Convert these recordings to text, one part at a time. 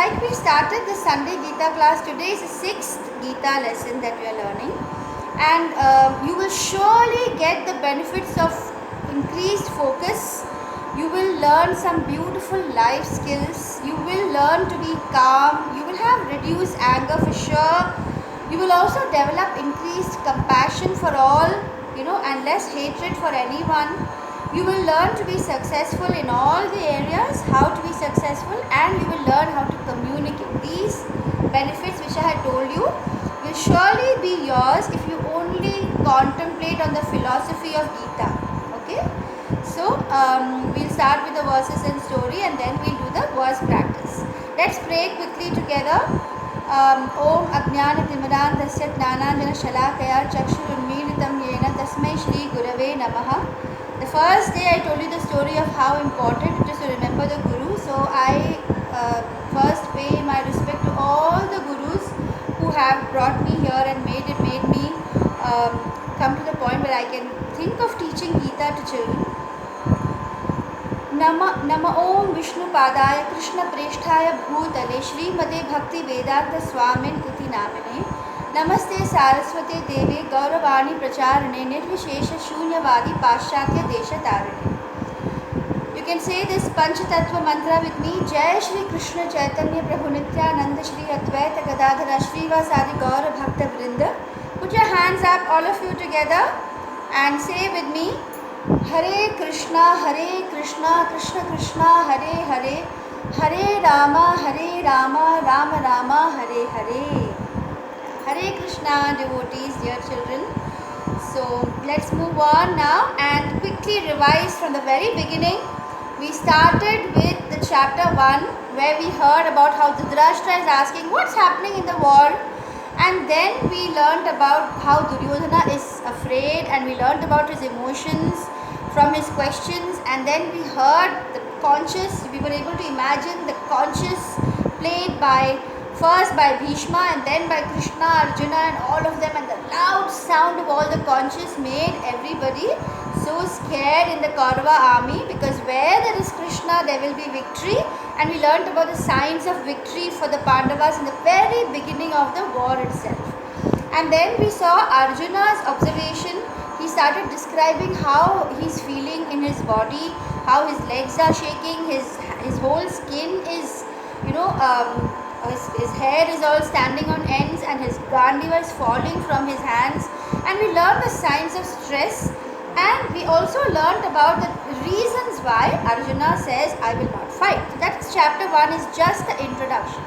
like we started the Sunday Gita class, today is the 6th Gita lesson that we are learning, and you will surely get the benefits of increased focus. You will learn some beautiful life skills. You will learn to be calm. You will have reduced anger for sure. You will also develop increased compassion for all, and less hatred for anyone. You will learn to be successful in all the areas, how to be successful, and you will learn how to communicate. These benefits which I had told you will surely be yours if you only contemplate on the philosophy of Gita. Okay? So, we'll start with the verses and story, and then we'll do the verse practice. Let's pray quickly together. Om Ajnana Timirandhasya Jnananjana Shalakaya Chakshurunmilitam Yena Tasmai Shri Gurave Namaha. The first day I told you the story of how important it is to remember the Guru. So I first pay my respect to all the Gurus who have brought me here and made me come to the point where I can think of teaching Gita to children. Nama Om Vishnu Padaya Krishna Presthaya Bhutale Srimate Bhakti Vedanta Swamin Iti Namane Namaste Saraswate Deve Gauravani Pracharane Nirvishesha Shunyavadi Paschatya Desha Tarane. You can say this Panchatattva mantra with me. Jai Shri Krishna Chaitanya Prabhu Nityananda Shri Advaita Gadadhara Shrivasadi Gaura Bhakta Vrinda. Put your hands up, all of you together, and say with me, Hare Krishna, Krishna Krishna, Hare Hare, Hare Rama, Rama Rama, Hare Hare. Hare Krishna, devotees, dear children. So let's move on now and quickly revise from the very beginning. We started with the chapter 1 where we heard about how Dhritarashtra is asking what's happening in the war, and then we learned about how Duryodhana is afraid, and we learned about his emotions from his questions, and then we heard the conscious, we were able to imagine the conscious played first by Bhishma and then by Krishna, Arjuna and all of them, and the loud sound of all the conches made everybody so scared in the Kaurava army, because where there is Krishna there will be victory, and we learnt about the signs of victory for the Pandavas in the very beginning of the war itself. And then we saw Arjuna's observation. He started describing how he's feeling in his body, how his legs are shaking, his whole skin is, his hair is all standing on ends, and his gandiva is falling from his hands. And we learned the signs of stress, and we also learned about the reasons why Arjuna says, I will not fight. So that's chapter 1 is just the introduction.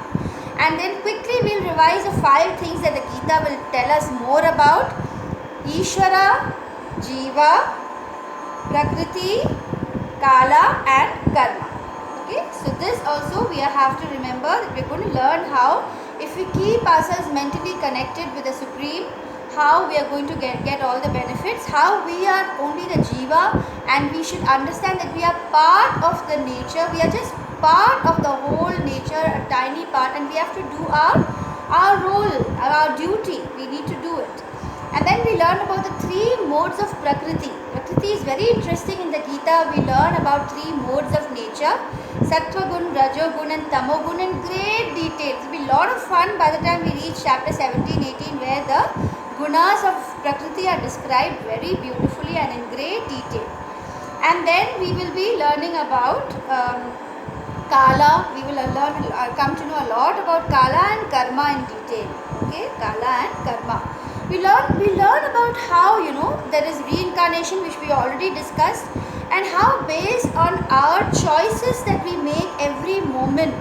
And then quickly we'll revise the 5 things that the Gita will tell us more about. Ishvara, Jiva, Prakriti, Kala and Karma. Okay, so this also we have to remember that we're going to learn how, if we keep ourselves mentally connected with the Supreme, how we are going to get all the benefits, how we are only the Jiva, and we should understand that we are part of the nature, we are just part of the whole nature, a tiny part, and we have to do our role, our duty, we need to do it. And then we learn about the 3 modes of Prakriti. Prakriti is very interesting in the Gita. We learn about 3 modes of nature, Sattva Gun, Rajo Gun and Tamo Gun in great detail. It will be a lot of fun by the time we reach chapter 17, 18 where the Gunas of Prakriti are described very beautifully and in great detail. And then we will be learning about Kala. We will come to know a lot about Kala and Karma in detail. Okay, Kala and Karma. We learn about how, there is reincarnation, which we already discussed, and how based on our choices that we make every moment,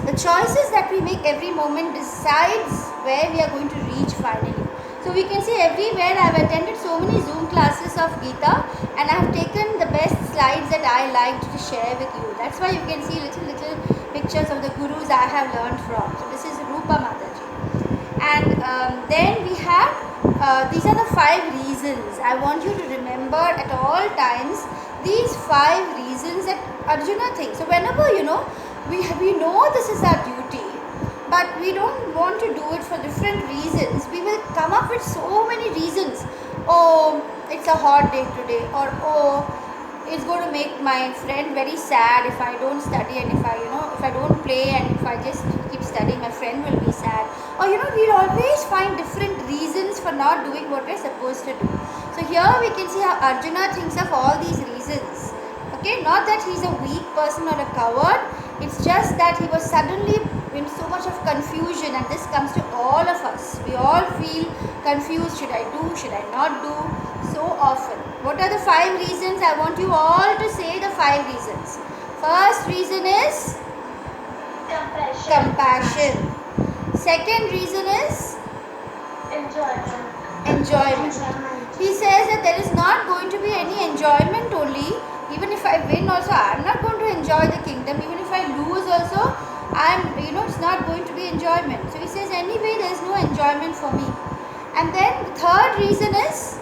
the choices that we make every moment decides where we are going to reach finally. So we can see everywhere I have attended so many Zoom classes of Gita, and I have taken the best slides that I liked to share with you. That's why you can see little pictures of the Gurus I have learned from. So this is Rupa Mataji. And then we have, these are the 5 reasons. I want you to remember at all times these 5 reasons that Arjuna thinks. So whenever, we know this is our duty, but we don't want to do it for different reasons, we will come up with so many reasons. Oh, it's a hot day today, or oh, it's going to make my friend very sad if I don't study, and if I don't play, and if I just or we'll always find different reasons for not doing what we're supposed to do. So here we can see how Arjuna thinks of all these reasons. Okay, not that he's a weak person or a coward, it's just that he was suddenly in so much of confusion, and this comes to all of us. We all feel confused, should I do, should I not do, so often. What are the 5 reasons? I want you all to say the 5 reasons. First reason is compassion. Second reason is enjoyment. He says that there is not going to be any enjoyment only. Even if I win also, I am not going to enjoy the kingdom. Even if I lose also, it's not going to be enjoyment. So he says, anyway, there is no enjoyment for me. And then the third reason is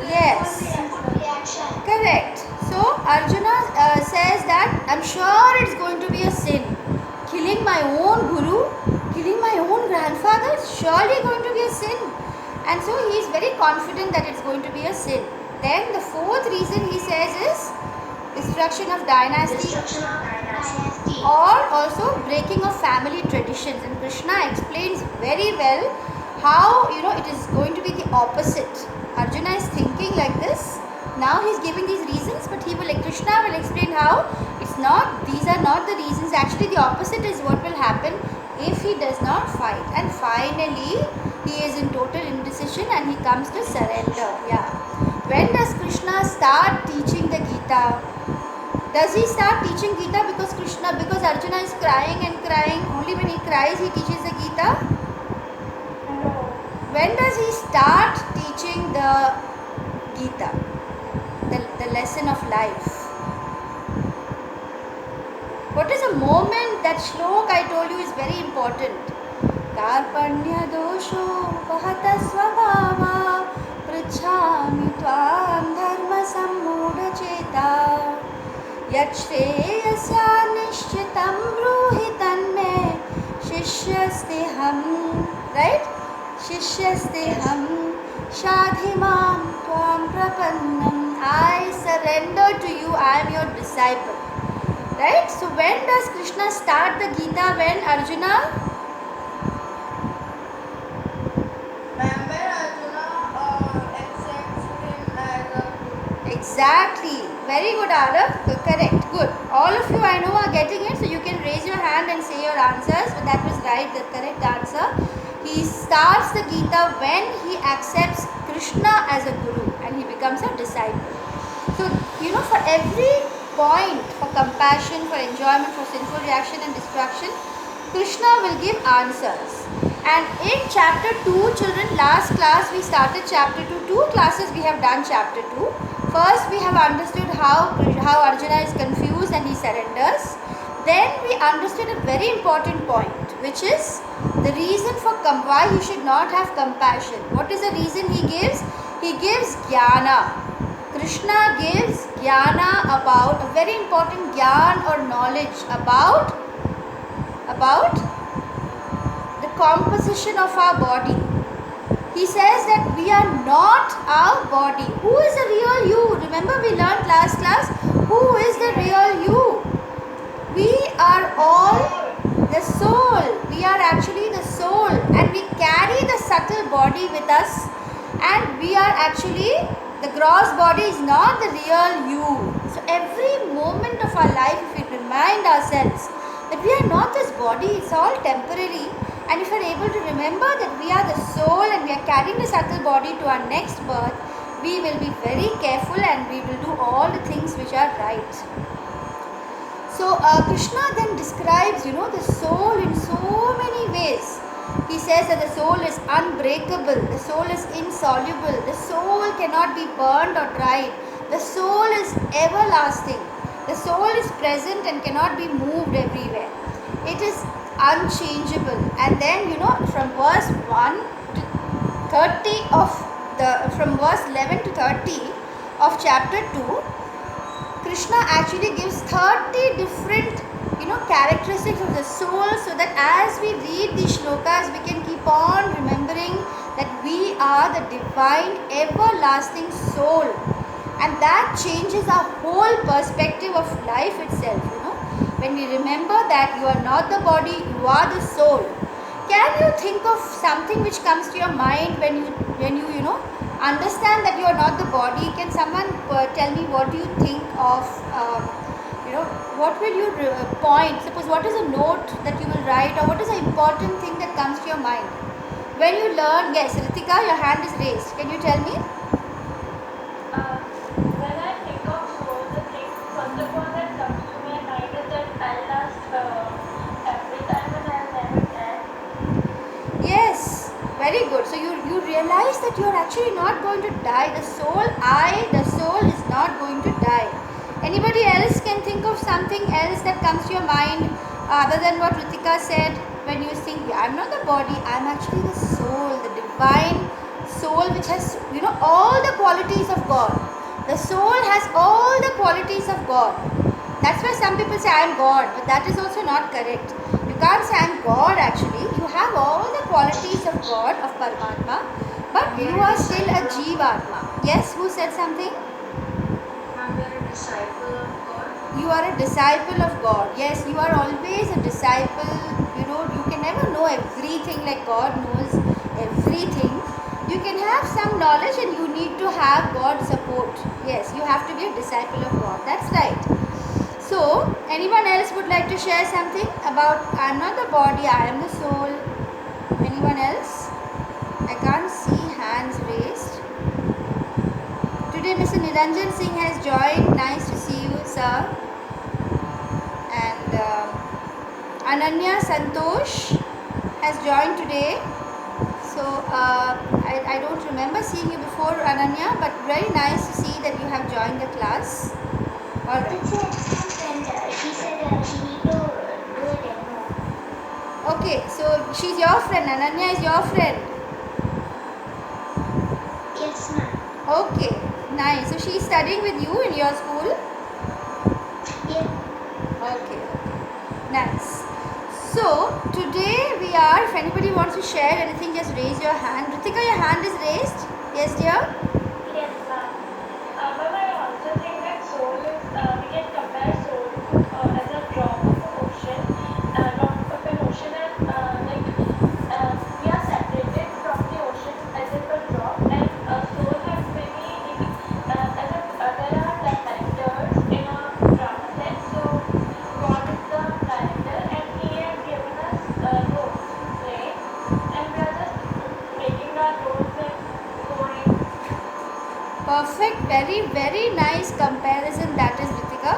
yes, correct. So Arjuna says that I'm sure it's going to be a sin. Killing my own guru, killing my own grandfather, is surely going to be a sin. And so he is very confident that it's going to be a sin. Then the fourth reason he says is destruction of dynasty, or also breaking of family traditions. And Krishna explains very well how it is going to be the opposite. Arjuna is thinking like this. Now he is giving these reasons, but Krishna will explain how these are not the reasons. Actually, the opposite is what will happen if he does not fight. And finally, he is in total indecision and he comes to surrender. Yeah. When does Krishna start teaching the Gita? Does he start teaching Gita because Arjuna is crying and crying? Only when he cries he teaches the Gita? When does he start teaching the Gita? The lesson of life. What is a moment? That shlok I told you is very important. Karpanya dosho pahata svabhava prachami tvam dharma sammuda cheta yat shreyasya nishchitam bruhi tanme shishyasteham. Right? Shishyasteham shadhimam tvam prapannam. I surrender to you, I am your disciple. Right? So when does Krishna start the Gita? When Arjuna? Accepts him as a... Exactly. Very good, Arav. Correct. Good. All of you I know are getting it. So you can raise your hand and say your answers. But that was right, the correct answer. He starts the Gita when he accepts Krishna as a guru and he becomes a disciple. So, for every point, for compassion, for enjoyment, for sinful reaction and destruction, Krishna will give answers. And in chapter 2, children, last class we started chapter 2. 2 classes we have done chapter 2. First we have understood how Arjuna is confused and he surrenders. Then we understood a very important point, which is the reason for why he should not have compassion. What is the reason he gives? He gives jnana. Krishna gives jnana about a very important jnana or knowledge about the composition of our body. He says that we are not our body. Who is the real you? Remember we learned last class, who is the real you? We are all the soul. We are actually the soul, and we carry the subtle body with us, and we are actually, the gross body is not the real you. So every moment of our life, if we remind ourselves that we are not this body, it's all temporary, and if we are able to remember that we are the soul and we are carrying the subtle body to our next birth, we will be very careful and we will do all the things which are right. So Krishna then describes, the soul in so many ways. He says that the soul is unbreakable, the soul is insoluble, the soul cannot be burned or dried, the soul is everlasting, the soul is present and cannot be moved everywhere. It is unchangeable. And then, from verse 1 to 30 from verse 11 to 30 of chapter 2, Krishna actually gives 30 different characteristics of the soul, so that as we read these shlokas we can keep on remembering that we are the divine everlasting soul, and that changes our whole perspective of life itself. when we remember that you are not the body, you are the soul, can you think of something which comes to your mind when you understand that you are not the body? Can someone tell me what do you think of? What will you point? Suppose what is a note that you will write, or what is an important thing that comes to your mind when you learn? Yes, Ritika, your hand is raised. Can you tell me? When I think of soul, the thing first of all that comes to my mind is that I'll last every time and I'll never die. Yes, very good. So you realize that you are actually not going to die. The soul is not going to die. Anybody else can think of something else that comes to your mind other than what Ritika said? When you think, I'm not the body, I'm actually the soul, the divine soul which has all the qualities of God. The soul has all the qualities of God. That's why some people say I'm God, but that is also not correct. You can't say I'm God actually. You have all the qualities of God, of Paramatma, but you are still a Jivatma. Yes, who said something? I'm a disciple of God. You are a disciple of God. Yes, you are always a disciple. You can never know everything like God knows everything. You can have some knowledge and you need to have God's support. Yes, you have to be a disciple of God. That's right. So, anyone else would like to share something about I'm not the body, I am the soul? Anyone else? I can't see hands raised. Today Mr. Niranjan Singh has joined. Nice to see you, sir. And Ananya Santosh has joined today. So I don't remember seeing you before, Ananya, but very nice to see that you have joined the class. All right. She said she need to do a demo. Okay, so she's your friend. Ananya is your friend. Yes, ma'am. Okay, nice. So she's studying with you in your school? Yeah. Okay, nice. So today we are, if anybody wants to share anything, just raise your hand. Ritika, your hand is raised? Yes, dear? Yes, ma'am. But I also think that soul is, we can compare soul as a drop of an ocean, and we are separated from the ocean as if a drop, and soul has many, there are directors in a drama set. So God is the director, and He has given us roles to play, and we are just making our roles and going. Perfect. Very, very nice comparison that is, Ritika.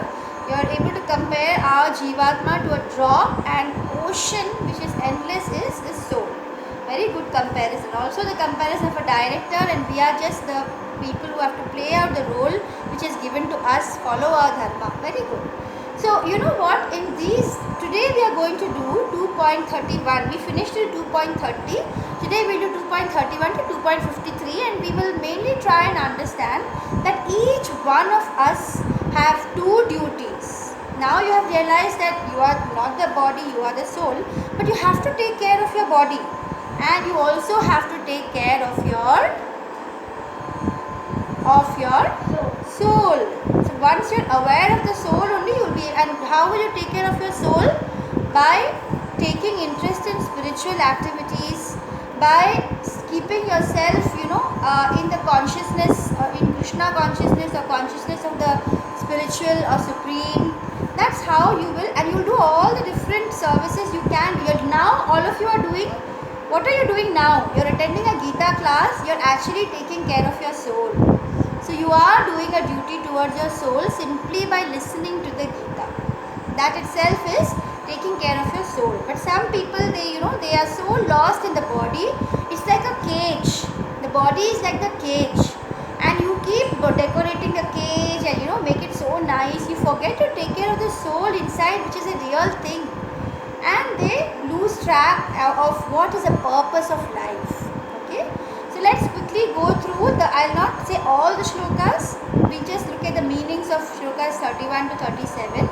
You are able to compare our Jivatma to a drop, and ocean which is endless is the soul. Very good comparison. Also the comparison of a director, and we are just the people who have to play out the role which is given to us, follow our dharma. Very good. So you know what, in these, today we are going to do 2.31. We finished in 2.30. Today we will do 2.31 to 2.53, and we will mainly try and understand that each one of us have two duties. Now you have realized that you are not the body, you are the soul, but you have to take care of your body, and you also have to take care of your soul. So once you're aware of the soul only, you'll be. And how will you take care of your soul? By taking interest in spiritual activities, by keeping yourself in the consciousness, in Krishna consciousness, or consciousness of the spiritual or supreme. That's how you will, and you'll do all the different services you can. Now all of you are doing, what are you doing now? You're attending a Gita class. You're actually taking care of your soul. So you are doing a duty towards your soul simply by listening to the Gita. That itself is taking care of your soul. But some people, they are so lost in the body. It's like a cage. The body is like the cage, and you keep decorating the cage and make it so nice. You forget to take care of the soul inside, which is a real thing, and they lose track of what is the purpose of life. Okay. So let's quickly go through I'll not say all the shlokas. We just look at the meanings of shlokas 31 to 37.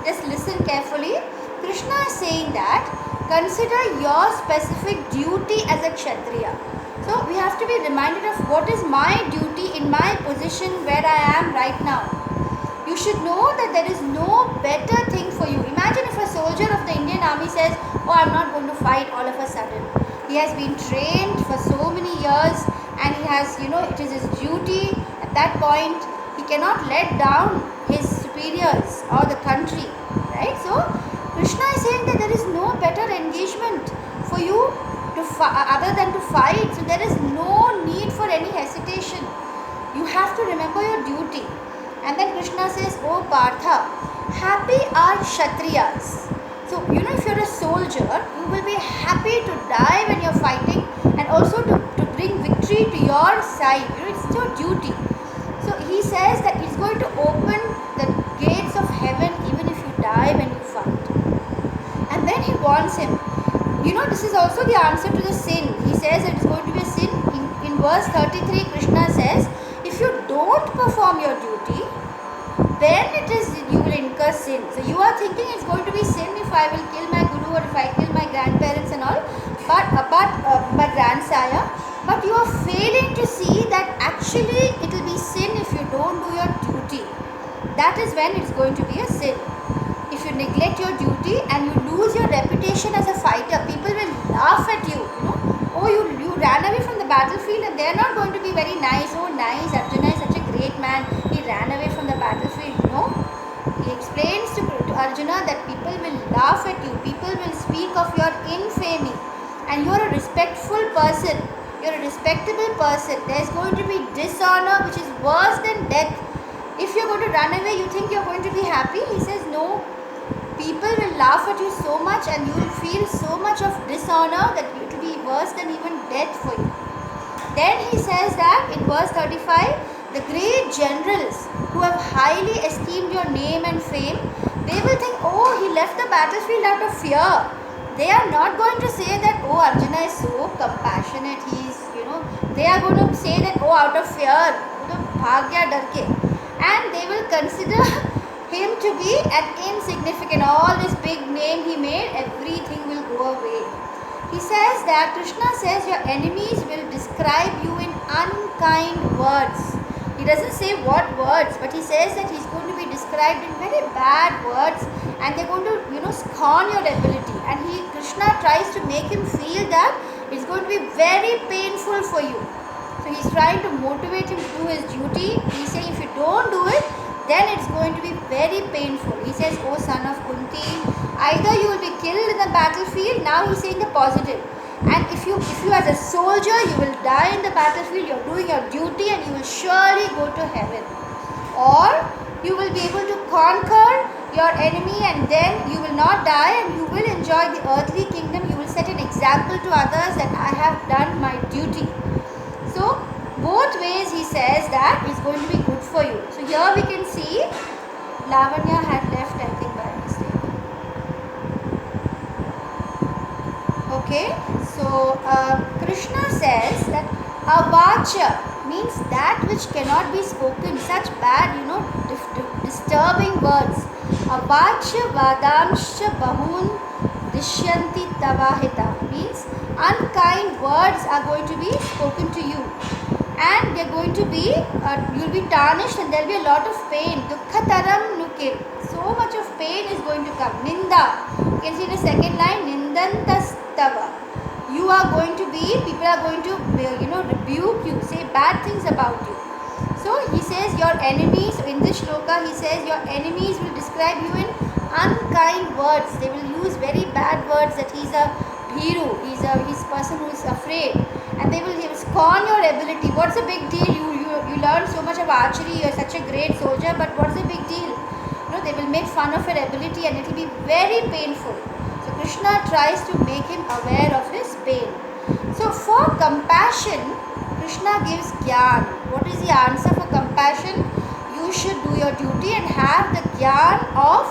Just listen carefully. Krishna is saying that consider your specific duty as a Kshatriya. So we have to be reminded of what is my duty in my position where I am right now. You should know that there is no better thing for you. Imagine oh, I'm not going to fight all of a sudden. He has been trained for so many years, and he has, it is his duty at that point. He cannot let down his superiors or the country, right? So Krishna is saying that there is no better engagement for you to other than to fight. So there is no need for any hesitation. You have to remember your duty. And then Krishna says, oh Partha, happy are Kshatriyas. So, if you're a soldier, you will be happy to die when you're fighting, and also to bring victory to your side. It's your duty. So he says that he's going to open the gates of heaven even if you die when you fight. And then he warns him. This is also the answer to the sin. He says that it's going to be a sin. In verse 33, Krishna says, if you don't perform your duty, then you will incur sin. So you are thinking it's going to be sin if I will kill my guru, or if I kill my grandparents and all, but my grandsire. But you are failing to see that actually it will be sin if you don't do your duty. That is when it's going to be a sin. If you neglect your duty and you lose your reputation as a fighter, people will laugh at you. Oh, you ran away from the battlefield, and they are not going to be very nice. Oh, nice, Arjuna is such a great man. He ran away from the battlefield. No. He explains to Arjuna that people will laugh at you. People will speak of your infamy. And you are a respectful person. You're a respectable person. There's going to be dishonor which is worse than death. If you're going to run away, you think you're going to be happy? He says no. People will laugh at you so much, and you will feel so much of dishonor that it will be worse than even death for you. Then he says that in verse 35, the great generals who have highly esteemed your name and fame, they will think, oh, he left the battlefield out of fear. They are not going to say that, oh, Arjuna is so compassionate, they are going to say that, oh, out of fear, bhagya darke. And they will consider him to be an insignificant. All this big name he made, everything will go away. He says that, Krishna says, your enemies will describe you in unkind words. He doesn't say what words, but he says that he's going to be described in very bad words, and they're going to, scorn your ability. And Krishna tries to make him feel that it's going to be very painful for you. So he's trying to motivate him to do his duty. He's saying if you don't do it, then it's going to be very painful. He says, oh son of Kunti, either you will be killed in the battlefield. Now he's saying the positive. And if you as a soldier, you will die in the battlefield, you're doing your duty, and you will surely go to heaven. Or you will be able to conquer your enemy, and then you will not die, and you will enjoy the earthly kingdom. You will set an example to others that I have done my duty. So both ways he says that is going to be good for you. So here we can see Lavanya had left, I think, by mistake. Okay, so Krishna says that avacha means that which cannot be spoken, such bad, disturbing words. Avacha vadamsha bahun dishyanti tavahita means unkind words are going to be spoken to you, and they're going to be, you'll be tarnished, and there'll be a lot of pain. Dukkataram nuke, so much of pain is going to come. Ninda, you can see the second line, nindantastava. You are going to be, people are going to, rebuke you, say bad things about you. So he says your enemies, so in this shloka he says your enemies will describe you in unkind words. They will use very bad words, that he's a bhiru, he's a person who is afraid, and they will scorn your ability. What's the big deal? You learn so much of archery, you're such a great soldier, but what's the big deal? They will make fun of your ability, and it will be very painful. So Krishna tries to make him aware of his pain. So for compassion, Krishna gives gyan. What is the answer for compassion? You should do your duty and have the gyan of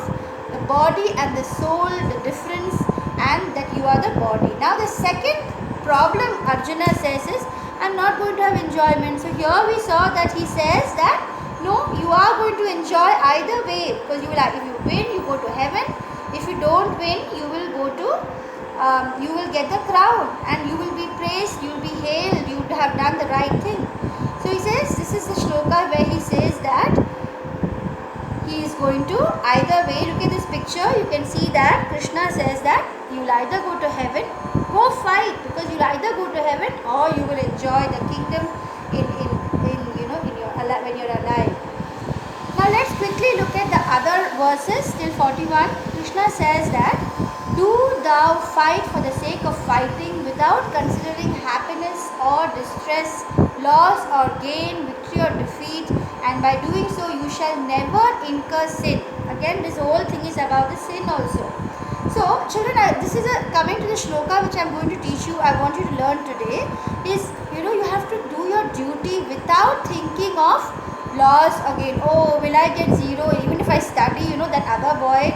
the body and the soul, the difference, and that you are the body. Now the second problem Arjuna says is, I'm not going to have enjoyment. So here we saw that he says that no, you are going to enjoy either way, because if you win, you go to heaven. If you don't win, you will go to you will get the crown, and you will be praised, you will be hailed, you would have done the right thing. So he says, this is the shloka where he says that he is going to either way. Look at this picture. picture you can see that Krishna says that you'll either go to heaven, go fight, because you'll either go to heaven or you will enjoy the kingdom in your when you're alive. Now let's quickly look at the other verses till 41. Krishna says that, do thou fight for the sake of fighting without considering happiness or distress, loss or gain, victory or defeat, and by doing so you shall never incur sin. Again, this whole thing is about the sin also. So children, this is coming to the shloka which I am going to teach you. I want you to learn today is, you have to do your duty without thinking of loss again. Oh, will I get zero even if I study? That other boy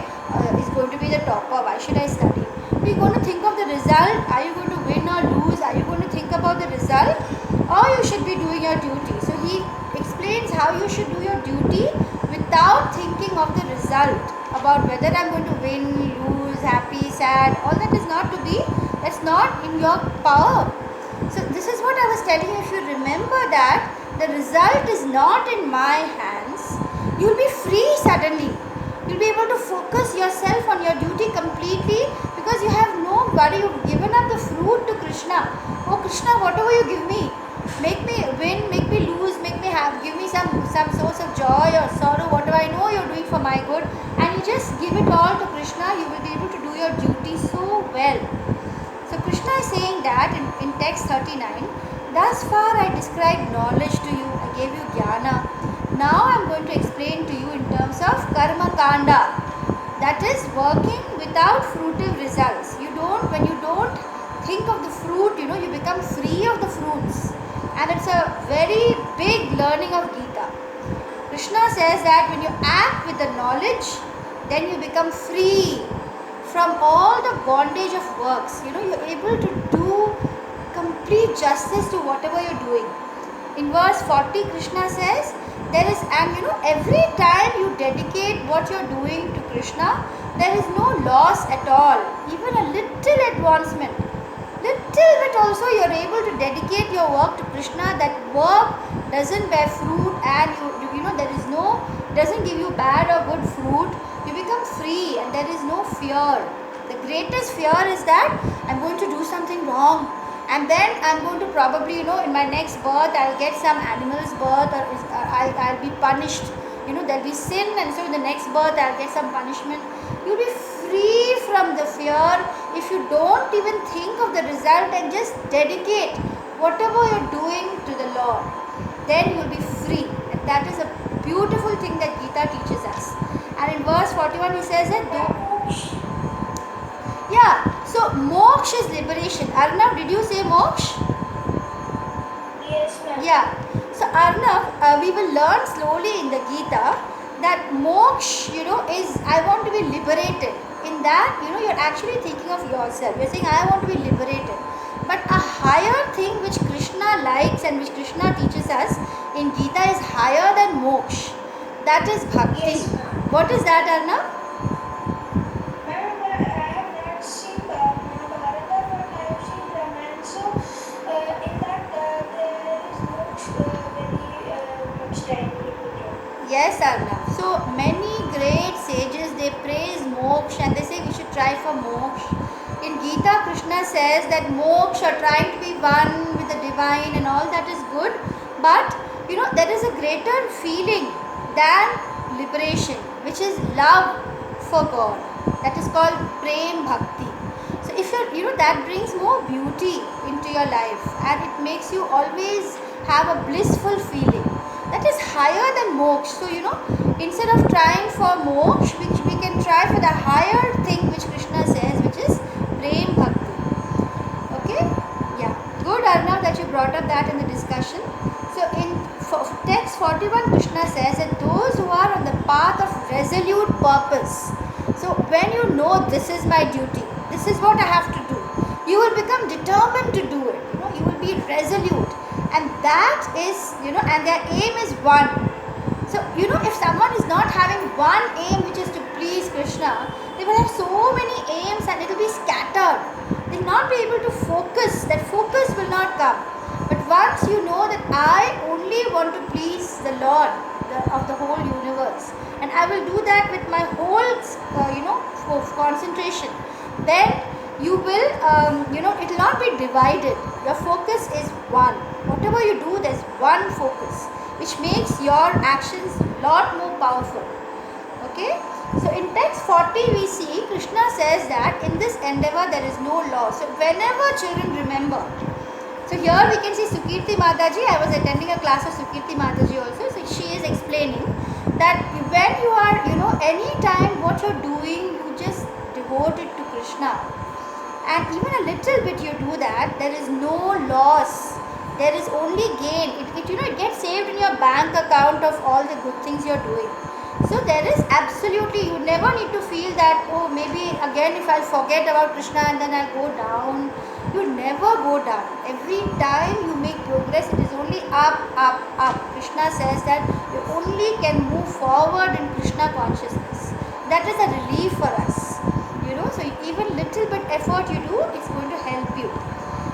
is going to be the topper. Why should I study? You're going to think of the result. Are you going to win or lose? Are you going to think about the result? Or you should be doing your duty. So he explains how you should do your duty without thinking of the result, about whether I'm going to win, lose, happy, sad. All that is not to be. That's not in your power. So this is what I was telling you. If you remember that the result is not in my hands, you'll be free suddenly. You'll be able to focus yourself on your duty completely, because you have no worry. You've given up the fruit to Krishna. Oh Krishna, whatever you give me, make me win, make me lose, make me give me some source of joy or sorrow, whatever I know you're doing for my good, and you just give it all to Krishna. You will be able to do your duty so well. So Krishna is saying that in text 39, thus far I described knowledge to you, I gave you jnana. Now I am going to explain to you in terms of karma kanda, that is working without fruitive results. When you don't think of the fruit, you become free of the fruits, and it's a very big learning of Gita. Krishna says that when you act with the knowledge, then you become free from all the bondage of works. You're able to do complete justice to whatever you're doing. In verse 40, Krishna says, every time you dedicate what you're doing to Krishna, there is no loss at all, even a little advancement. Little bit also you're able to dedicate your work to Krishna. That work doesn't bear fruit, and doesn't give you bad or good fruit. You become free, and there is no fear. The greatest fear is that I'm going to do something wrong, and then I'm going to probably, in my next birth I'll get some animal's birth, or I'll be punished. There'll be sin, and so in the next birth I'll get some punishment. You'll be free from the fear if you don't even think of the result and just dedicate whatever you're doing to the Lord. Then you'll be free, and that is a beautiful thing that Gita teaches us. And in verse 41 he says that so moksha is liberation. Arnav, did you say moksha? Yes, ma'am. Yeah. So Arnav, we will learn slowly in the Gita that moksha, is I want to be liberated. In that, you're actually thinking of yourself. You're saying I want to be liberated. But a higher thing which Krishna likes and which Krishna teaches us in Gita is higher than moksha. That is bhakti. Yes, ma'am. What is that, Arnav? Ma'am, I have not seen Mahabharata, but I have seen Ramayana. So, in that there is very much time put. Yes, Arnav. So many great sages, they praise moksha and they say we should try for moksha. In Gita, Krishna says that moksha, trying to be one with the divine and all that is good, but there is a greater feeling than liberation, which is love for God. That is called prem bhakti. So if that brings more beauty into your life, and it makes you always have a blissful feeling. That is higher than moksha. So instead of trying for moksha, we can try for the higher thing which Krishna says, which is prem bhakti. Okay? Yeah. Good, Arnav, that you brought up that in the discussion. So in text 41, Krishna says that those who are on the path of resolute purpose. So when you know this is my duty, this is what I have to do, you will become determined to do it. You will be resolute, and that is, and their aim is one. So if someone is not having one aim, which is to please Krishna, they will have so many aims and it will be scattered. They will not be able to focus. That focus will not come. But once you know that I only want to please the Lord of the whole universe, and I will do that with my whole concentration, then you will, it will not be divided. Your focus is one. Whatever you do, there's one focus, which makes your actions lot more powerful. Okay. So in text 40 we see Krishna says that in this endeavor there is no law. So whenever children remember, so here we can see Sukirti Mataji. I was attending a class of Sukirti Mataji also. So she is explaining that when you are, any time what you're doing, you just devote it to Krishna. And even a little bit you do that, there is no loss. There is only gain. It gets saved in your bank account of all the good things you're doing. So there is absolutely, you never need to feel that, oh, maybe again if I'll forget about Krishna and then I'll go down. You never go down. Every time you make progress, it is only up, up, up. Krishna says that you only can move forward in Krishna consciousness. That is a relief for us. So even little bit effort you do, it's going to help you.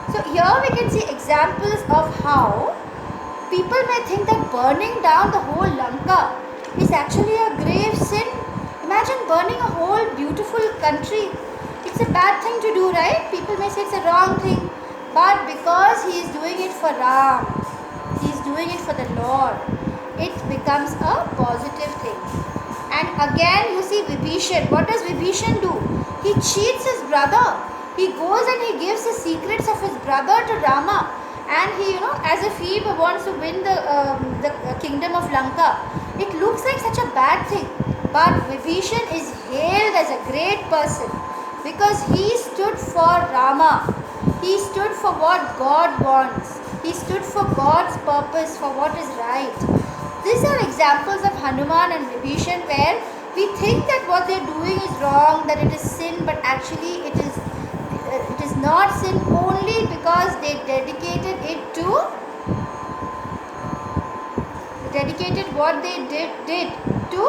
So here we can see examples of how people may think that burning down the whole Lanka is actually a grave sin. Imagine burning a whole beautiful country. It's a bad thing to do, right? People may say it's a wrong thing. But because he is doing it for Ram, he is doing it for the Lord, it becomes a positive thing. And again you see Vibhishan. What does Vibhishan do? He cheats his brother. He goes and he gives the secrets of his brother to Rama. And he, as if he wants to win the kingdom of Lanka. It looks like such a bad thing. But Vibhishan is hailed as a great person because he stood for Rama. He stood for what God wants. He stood for God's purpose, for what is right. These are examples of Hanuman and Vibhishan where we think that what they are doing is wrong, that it is sin, but actually it is not sin only because they dedicated what they did to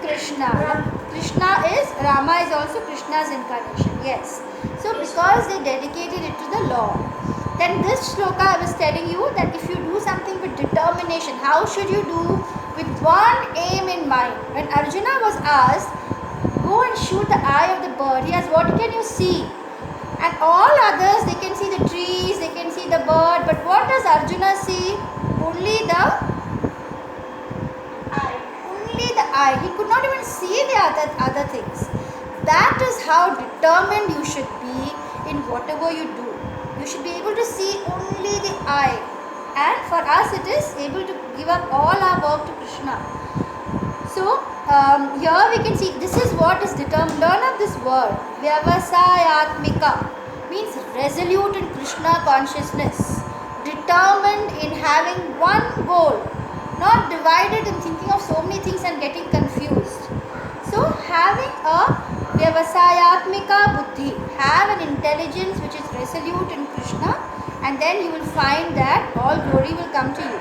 Krishna. Rama is also Krishna's incarnation. Yes. So because they dedicated it to the Lord. Then this shloka I was telling you that if you do something with determination, how should you do? With one aim in mind. When Arjuna was asked, go and shoot the eye of the bird, he asked, what can you see? And all others, they can see the trees, they can see the bird, but what does Arjuna see? Only the eye. He could not even see the other things. That is how determined you should be in whatever you do. You should be able to see only the eye. And for us it is able to give up all our work to Krishna. So here we can see this is what is determined. Learn of this word. Vyavasayatmika means resolute in Krishna consciousness. Determined in having one goal. Not divided in thinking of so many things and getting confused. So having a Vyavasayatmika buddhi. Have an intelligence which is resolute in Krishna, and then you will find that all glory will come to you.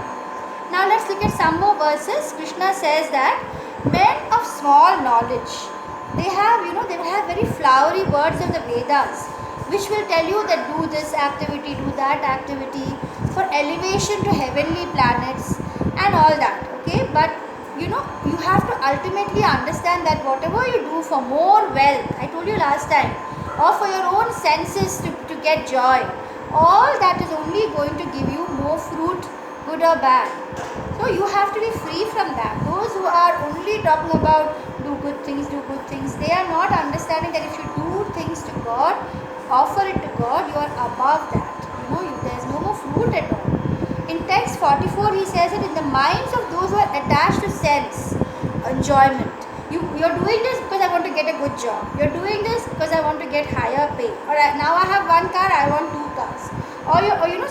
Now let's look at some more verses. Krishna says that men of small knowledge, they will have very flowery words of the Vedas, which will tell you that do this activity, do that activity, for elevation to heavenly planets and all that. Okay, but you have to ultimately understand that whatever you do for more wealth, I told you last time, or for your own senses to get joy, all that is only going to give you more fruit, good or bad. So you have to be free from that. Those who are only talking about do good things, they are not understanding that if you do things to God, offer it to God, you are above that. There is no more fruit at all. In text 44 he says that in the minds of those who are attached to sense, enjoyment. You're doing this because I want to get a good job. You're doing this because I want to get higher pay. Or now I have one car, I want two cars.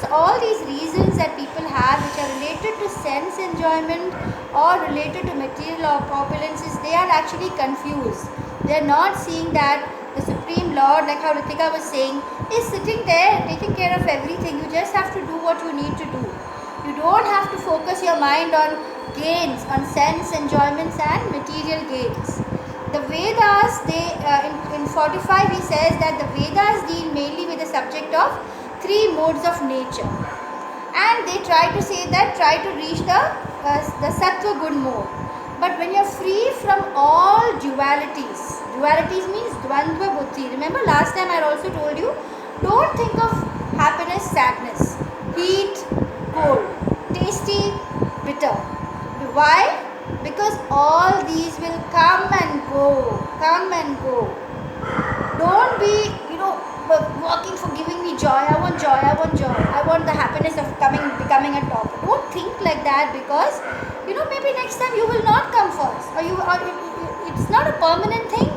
So all these reasons that people have which are related to sense enjoyment or related to material opulences, they are actually confused. They are not seeing that the Supreme Lord, like how Ritika was saying, is sitting there taking care of everything. You just have to do what you need to do. You don't have to focus your mind on gains, on sense enjoyments and material gains. The Vedas, in 45 he says that the Vedas deal mainly with the subject of three modes of nature. And they try to reach the Sattva Gun mode. But when you are free from all all dualities. Dualities means dvandva buddhi. Remember last time I also told you, don't think of happiness, sadness, heat, cold, tasty, bitter. Why? Because all these will come and go, come and go. Don't be, working for giving me joy. I want joy, I want joy. I want the happiness of becoming a top. Don't think like that, because maybe next time you will not come first, it's not a permanent thing.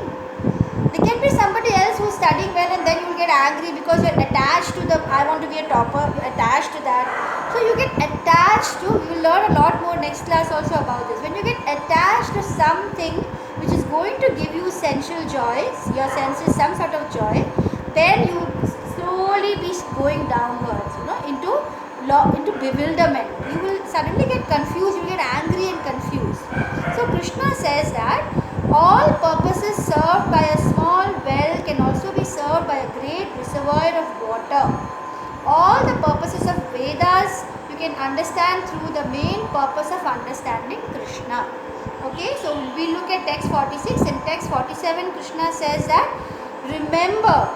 There can be somebody else who's studying well, and then you will get angry because you're attached to the I want to be a topper, you're attached to that. So you get attached to, you will learn a lot more next class also about this. When you get attached to something which is going to give you sensual joys, your senses some sort of joy, then you slowly be going downwards, into bewilderment. You will suddenly get confused, you will get angry and confused. So Krishna says that all purposes served by a small well can also be served by a great reservoir of water. All the purposes of Vedas you can understand through the main purpose of understanding Krishna. Okay, so we look at text 46. In text 47, Krishna says that, remember,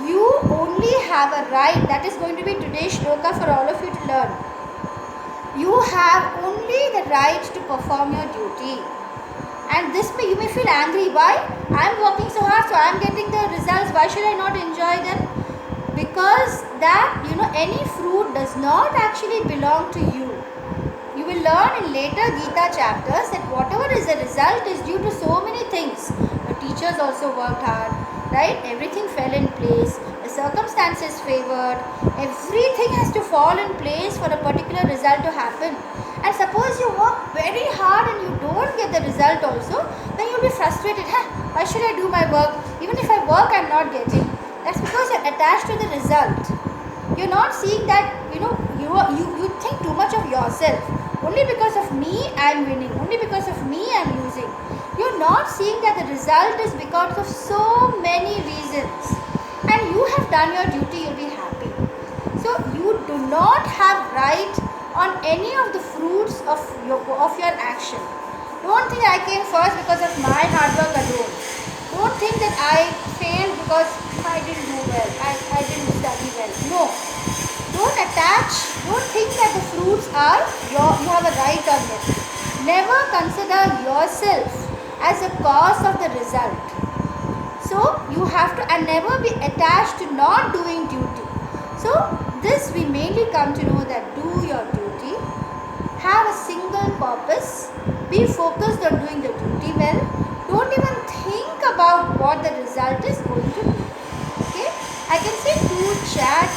you only have a right. That is going to be today's shloka for all of you to learn. You have only the right to perform your duty. And you may feel angry. Why? I am working so hard, so I am getting the results. Why should I not enjoy them? Because that, any fruit does not actually belong to you. You will learn in later Gita chapters that whatever is the result is due to so many things. The teachers also worked hard, right? Everything fell in place. The circumstances favored. Everything has to fall in place for a particular result to happen. And suppose you work very hard and you don't get the result also, then you'll be frustrated. Why should I do my work? Even if I work, I'm not getting. That's because you're attached to the result. You're not seeing that, you think too much of yourself. Only because of me, I'm winning. Only because of me, I'm losing. You're not seeing that the result is because of so many reasons. And you have done your duty, you'll be happy. So you do not have right on any of the fruits of your action. Don't think I came first because of my hard work alone. Don't think that I failed because I didn't do well, I didn't study well. No. Don't think that the fruits are you have a right on them. Never consider yourself as a cause of the result. So you have to, and never be attached to not doing duty. So this we mainly come to know that do your duty, have a single purpose, be focused on doing the duty well. Don't even think about what the result is going to be. Okay, I can see two chat